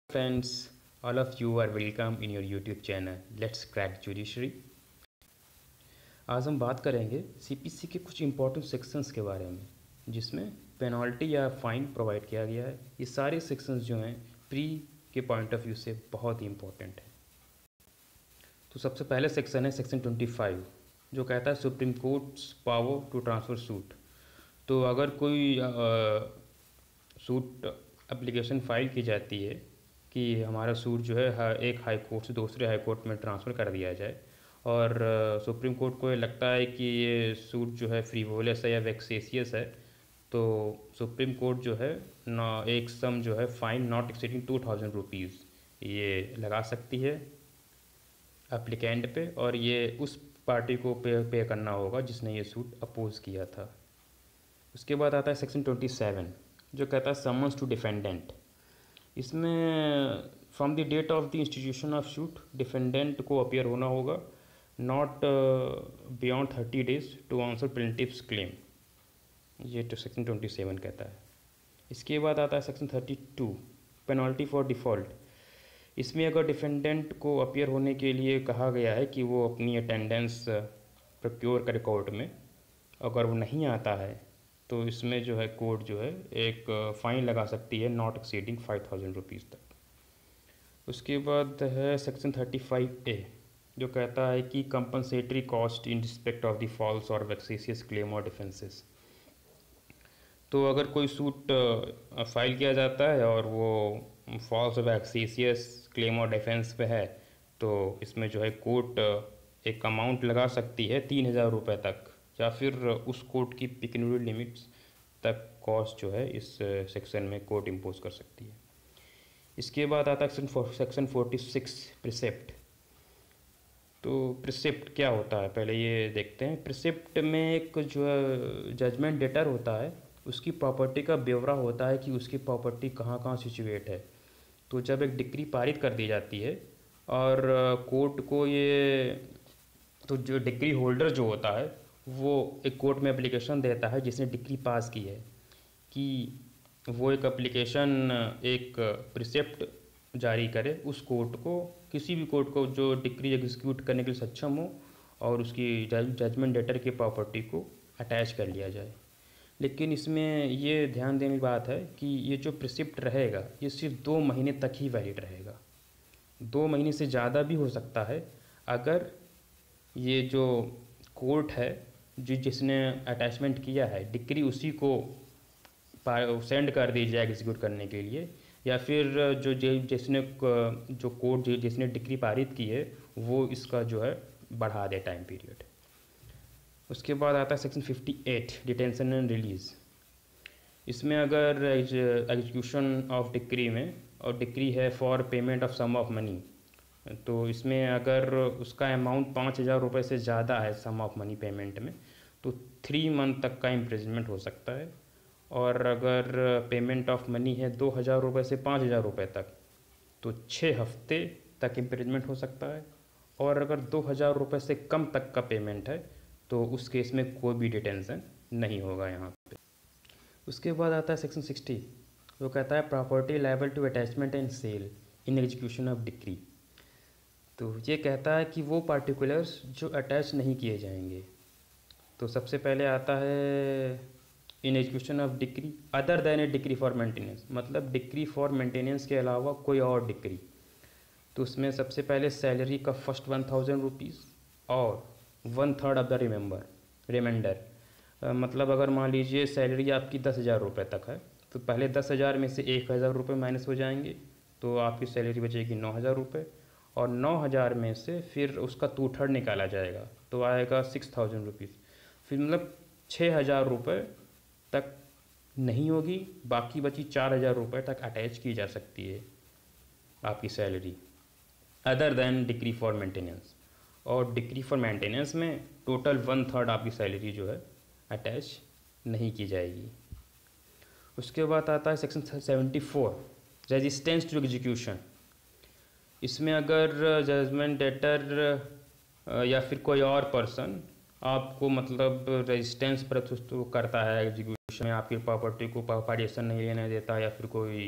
Friends, all of you are welcome in your YouTube channel. Let's crack judiciary. आज हम बात करेंगे CPC के कुछ इंपॉर्टेंट सेक्शंस के बारे में जिसमें पेनल्टी या फाइन प्रोवाइड किया गया है। ये सारे सेक्शंस जो हैं प्री के पॉइंट ऑफ व्यू से बहुत ही इंपॉर्टेंट है। तो सबसे पहले सेक्शन है सेक्शन 25 जो कहता है supreme court's power to transfer suit. तो अगर कोई सूट एप्लीकेशन फ़ाइल की जाती है कि हमारा सूट जो है एक हाई कोर्ट से दूसरे हाई कोर्ट में ट्रांसफ़र कर दिया जाए और सुप्रीम कोर्ट को ये लगता है कि ये सूट जो है फ्रीवोलस है या वेक्सेसियस है, तो सुप्रीम कोर्ट जो है ना एक सम जो है फ़ाइन नॉट एक्सीडिंग 2000 रुपीज़ ये लगा सकती है एप्लीकेंट पे, और ये उस पार्टी को पे करना होगा जिसने ये सूट अपोज़ किया था। उसके बाद आता है सेक्शन 27 जो कहता है समन्स टू डिफेंडेंट। इसमें from the date of the institution of suit defendant को अपीयर होना होगा not beyond 30 days to answer plaintiff's claim, ये तो सेक्शन 27 कहता है। इसके बाद आता है सेक्शन 32 पेनल्टी फॉर डिफ़ॉल्ट। इसमें अगर डिफेंडेंट को अपीयर होने के लिए कहा गया है कि वो अपनी अटेंडेंस प्रोक्योर करे कोर्ट में, अगर वो नहीं आता है तो इसमें जो है कोर्ट जो है एक फ़ाइन लगा सकती है नॉट एक्सीडिंग 5000 रुपीज़ तक। उसके बाद है सेक्शन 35A जो कहता है कि compensatory cost in respect of the false और वेक्सेसियस क्लेम और डिफेंसेस। तो अगर कोई सूट फाइल किया जाता है और वो फॉल्स और वेक्सेसियस क्लेम और डिफेंस पे है तो इसमें जो है कोर्ट एक अमाउंट लगा सकती है 3000 रुपये तक, या फिर उस कोर्ट की पिक्यूनियरी लिमिट्स तक कॉस्ट जो है इस सेक्शन में कोर्ट इम्पोज कर सकती है। इसके बाद आता है सेक्शन 46 प्रिसेप्ट। तो प्रिसेप्ट क्या होता है पहले ये देखते हैं। प्रिसेप्ट में एक जो जजमेंट डेटर होता है उसकी प्रॉपर्टी का ब्यौरा होता है कि उसकी प्रॉपर्टी कहाँ कहाँ सिचुएट है। तो जब एक डिक्री पारित कर दी जाती है और कोर्ट को ये, तो जो डिक्री होल्डर जो होता है वो एक कोर्ट में एप्लीकेशन देता है जिसने डिक्री पास की है कि वो एक एप्लीकेशन एक प्रिसेप्ट जारी करे उस कोर्ट को, किसी भी कोर्ट को जो डिक्री एग्जीक्यूट करने के लिए सक्षम हो और उसकी जजमेंट डेटर की प्रॉपर्टी को अटैच कर लिया जाए। लेकिन इसमें ये ध्यान देने की बात है कि ये जो प्रिसेप्ट रहेगा ये सिर्फ 2 महीने तक ही वैलिड रहेगा। 2 महीने से ज़्यादा भी हो सकता है अगर ये जो कोर्ट है जिसने अटैचमेंट किया है डिक्री उसी को सेंड कर दी जाए एग्जीक्यूट करने के लिए, या फिर जिसने जिसने डिक्री पारित की है वो इसका जो है बढ़ा दे टाइम पीरियड। उसके बाद आता है सेक्शन 58 डिटेंशन एंड रिलीज़। इसमें अगर एग्जीक्यूशन ऑफ डिक्री में, और डिक्री है for payment of sum of money, तो इसमें अगर उसका अमाउंट 5000 रुपये से ज़्यादा है सम ऑफ मनी पेमेंट में तो 3 मंथ तक का इम्प्रिजमेंट हो सकता है, और अगर पेमेंट ऑफ मनी है 2000 रुपये से 5000 रुपये तक तो 6 हफ्ते तक इम्प्रिजमेंट हो सकता है, और अगर 2000 रुपये से कम तक का पेमेंट है तो उस केस में कोई भी डिटेंशन नहीं होगा यहाँ पे। उसके बाद आता है सेक्शन 60 जो कहता है property liable to attachment and sale in execution of decree. तो ये कहता है कि वो पार्टिकुलर्स जो अटैच नहीं किए जाएंगे। तो सबसे पहले आता है इन execution of decree other than A decree for maintenance, मतलब डिक्री फॉर मेंटेनेंस के अलावा कोई और डिक्री। तो उसमें सबसे पहले सैलरी का फर्स्ट 1000 रुपीज़ और 1/3 ऑफ द रिमाइंडर। मतलब अगर मान लीजिए सैलरी आपकी 10,000 रुपये तक है तो पहले 10,000 में से 1,000 रुपये माइनस हो जाएंगे तो आपकी सैलरी बचेगी 9,000 रुपये, और 9,000 में से फिर उसका 2/3 निकाला जाएगा तो आएगा 6,000 रुपीज़। फिर मतलब 6,000 रुपये तक नहीं होगी, बाकी बची 4,000 रुपये तक अटैच की जा सकती है आपकी salary other than decree for maintenance. और डिक्री फॉर मेंटेनेंस में टोटल 1/3 आपकी सैलरी जो है अटैच नहीं की जाएगी। उसके बाद आता है सेक्शन 74 रेजिस्टेंस टू एग्जीक्यूशन। इसमें अगर जजमेंट डेटर या फिर कोई और पर्सन आपको मतलब रेजिस्टेंस प्रस्तुत करता है एग्जीक्यूशन में, आपकी प्रॉपर्टी को पार्टीशन नहीं लेने देता या फिर कोई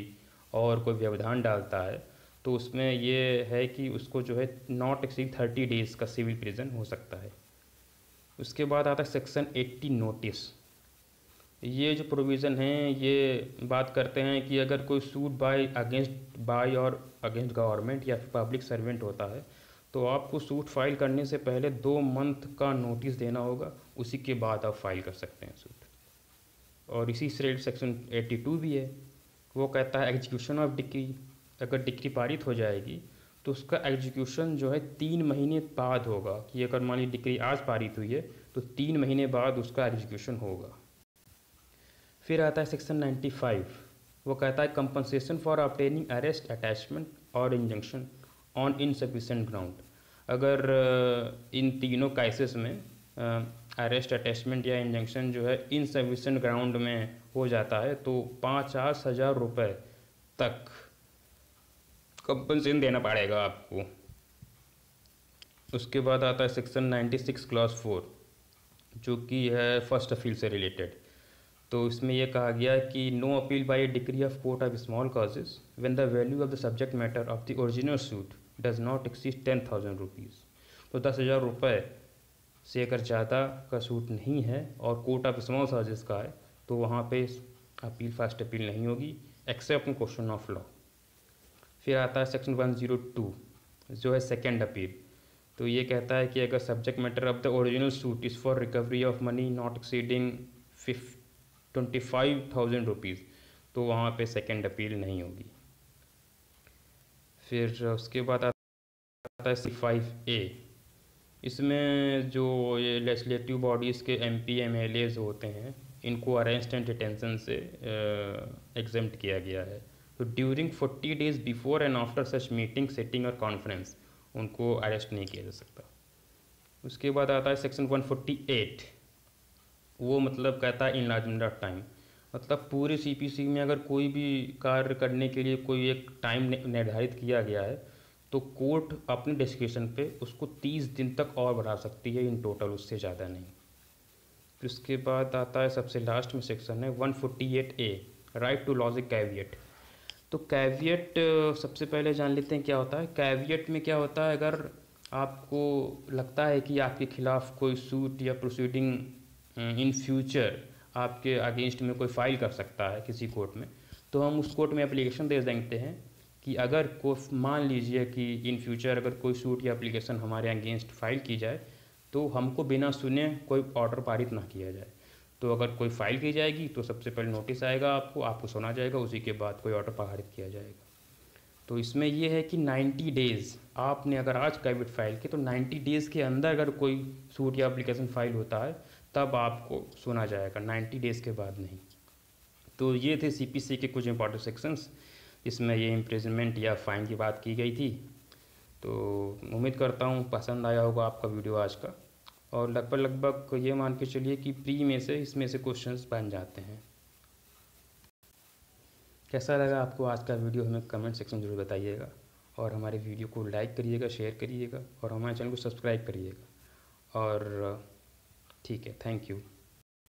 और कोई व्यवधान डालता है तो उसमें ये है कि उसको जो है नॉट एक्सीड 30 डेज़ का सिविल प्रिजन हो सकता है। उसके बाद आता है सेक्शन 80 नोटिस। ये जो प्रोविज़न हैं ये बात करते हैं कि अगर कोई सूट बाय और अगेंस्ट गवर्नमेंट या फिर पब्लिक सर्वेंट होता है तो आपको सूट फाइल करने से पहले 2 मंथ का नोटिस देना होगा, उसी के बाद आप फाइल कर सकते हैं सूट। और इसी से सेक्शन 82 भी है, वो कहता है एग्जीक्यूशन ऑफ डिक्री। अगर डिक्री पारित हो जाएगी तो उसका एग्जीक्यूशन जो है 3 महीने बाद होगा, कि अगर मान लीजिए डिक्री आज पारित हुई है तो 3 महीने बाद उसका एग्जीक्यूशन होगा। फिर आता है सेक्शन 95, वो कहता है compensation for obtaining arrest attachment और इंजंक्शन ऑन इनसफिशिएंट ग्राउंड। अगर इन तीनों केसेस में अरेस्ट अटैचमेंट या इंजंक्शन जो है इनसफिशिएंट ग्राउंड में हो जाता है तो 50,000 रुपये तक कंपनसेशन देना पड़ेगा आपको। उसके बाद आता है सेक्शन 96 क्लॉज 4, जो कि है फर्स्ट अपील से रिलेटेड। तो इसमें यह कहा गया कि no appeal by a degree of court of small causes when the value of the subject matter of the original suit does not exceed 10,000 rupees. तो 10,000 रुपये से अगर ज़्यादा का सूट नहीं है और कोर्ट ऑफ स्मॉल कॉजेज का है तो वहाँ पे अपील फर्स्ट अपील नहीं होगी accept in question of law. फिर आता है सेक्शन 102 जो है सेकेंड अपील। तो ये कहता है कि अगर subject matter of the original suit is for recovery of money not exceeding 25,000 rupees तो वहाँ पे सेकेंड अपील नहीं होगी। फिर उसके बाद आता है C5A। इसमें जो ये लेजिस्लेटिव बॉडीज़ के MP MLAs होते हैं इनको अरेस्ट एंड डिटेंशन से एग्जेम्प्ट किया गया है। तो during 40 days before and after such meeting sitting और कॉन्फ्रेंस उनको अरेस्ट नहीं किया जा सकता। उसके बाद आता है सेक्शन 148, वो मतलब कहता है इनलार्जमेंट ऑफ टाइम। मतलब पूरे CPC में अगर कोई भी कार्य करने के लिए कोई एक टाइम निर्धारित किया गया है तो कोर्ट अपने डिस्क्रिप्शन पे उसको 30 दिन तक और बढ़ा सकती है, इन टोटल उससे ज़्यादा नहीं। फिर उसके बाद आता है सबसे लास्ट में सेक्शन है 148A right to logic caveat. तो कैविएट सबसे पहले जान लेते हैं क्या होता है। कैविएट में क्या होता है, अगर आपको लगता है कि आपके खिलाफ़ कोई सूट या प्रोसीडिंग इन फ्यूचर आपके अगेंस्ट में कोई फाइल कर सकता है किसी कोर्ट में, तो हम उस कोर्ट में एप्लीकेशन दे देते हैं कि अगर कोई मान लीजिए कि इन फ्यूचर अगर कोई सूट या एप्लीकेशन हमारे अगेंस्ट फाइल की जाए तो हमको बिना सुने कोई ऑर्डर पारित ना किया जाए। तो अगर कोई फाइल की जाएगी तो सबसे पहले नोटिस आएगा, आपको सुना जाएगा, उसी के बाद कोई ऑर्डर पारित किया जाएगा। तो इसमें यह है कि 90 डेज़ आपने अगर आज कैविएट फाइल की तो 90 डेज़ के अंदर अगर कोई सूट या एप्लीकेशन फाइल होता है तब आपको सुना जाएगा, 90 डेज़ के बाद नहीं। तो ये थे CPC के कुछ इंपॉर्टेंट सेक्शंस। इसमें ये इम्प्रिजनमेंट या फाइन की बात की गई थी। तो उम्मीद करता हूँ पसंद आया होगा आपका वीडियो आज का, और लगभग ये मान के चलिए कि प्री में से इसमें से क्वेश्चंस बन जाते हैं। कैसा लगा आपको आज का वीडियो हमें कमेंट सेक्शन में जरूर बताइएगा, और हमारे वीडियो को लाइक करिएगा, शेयर करिएगा और हमारे चैनल को सब्सक्राइब करिएगा। और ठीक है, थैंक यू।